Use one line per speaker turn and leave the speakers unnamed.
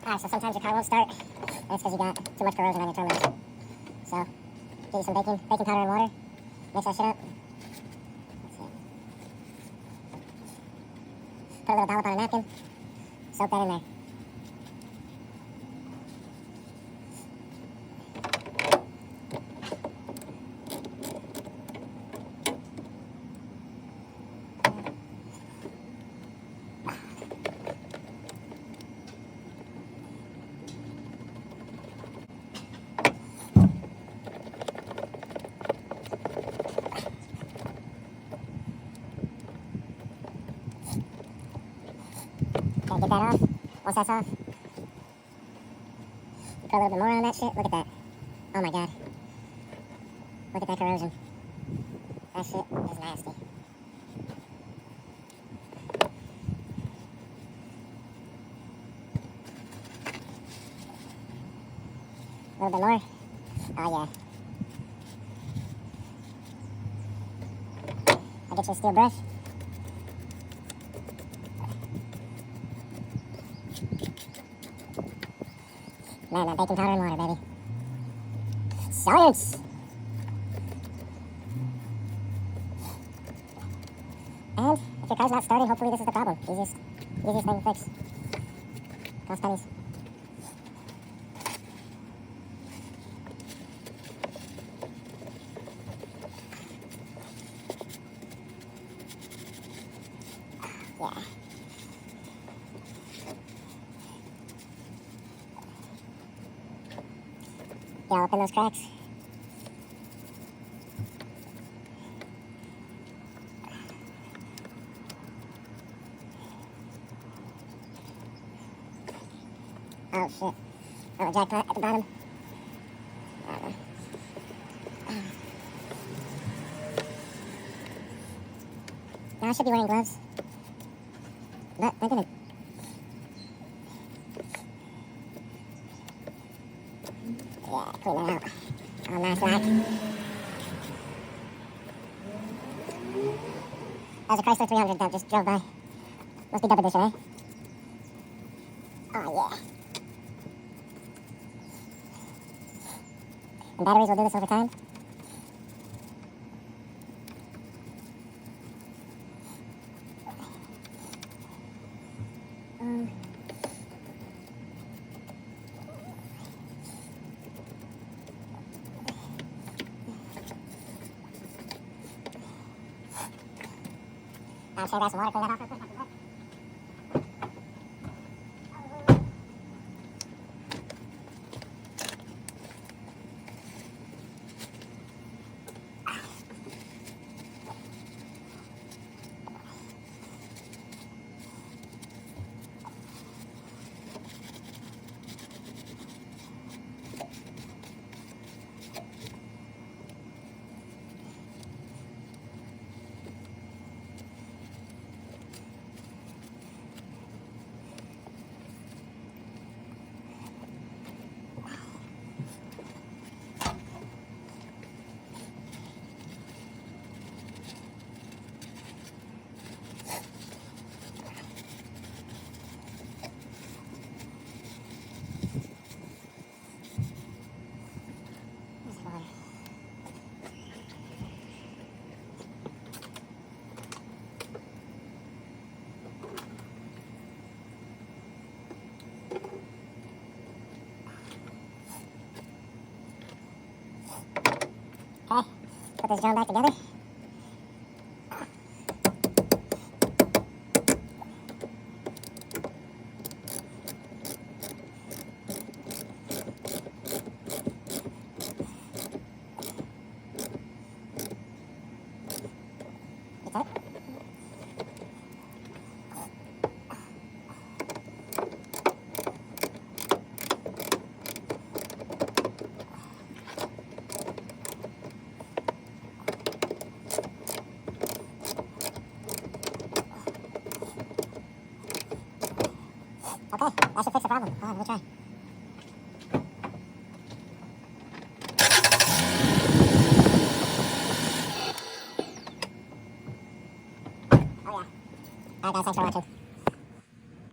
Alright, so sometimes your car won't start, and it's because you got too much corrosion on your terminals. So, get you some baking powder and water, mix that shit up. Let's see. Put a little dollop on a napkin, soak that in there. Okay, get that off. Once that's off, put a little bit more on that shit. Look at that. Oh my god. Look at that corrosion. That shit is nasty. A little bit more. Oh yeah. I'll get you a steel brush. Man, that baking powder and water, baby. Science! And if your car's not starting, hopefully this is the problem. Easiest thing to fix. Cost pennies. Yeah. Yeah, open those cracks. Oh shit. Oh, a jackpot at the bottom. Now I should be wearing gloves. But I didn't. Yeah, clean that out. Oh, nice like. That was a Chrysler 300 that just drove by. Must be double edition, eh? Oh, yeah. And batteries will do this over time. I'm sure there's some water. Clean that off real quick. Okay, put this drum back together. That's it. Okay, that should fix the problem. Hold on, let me try. Oh yeah. Alright guys, thanks for watching.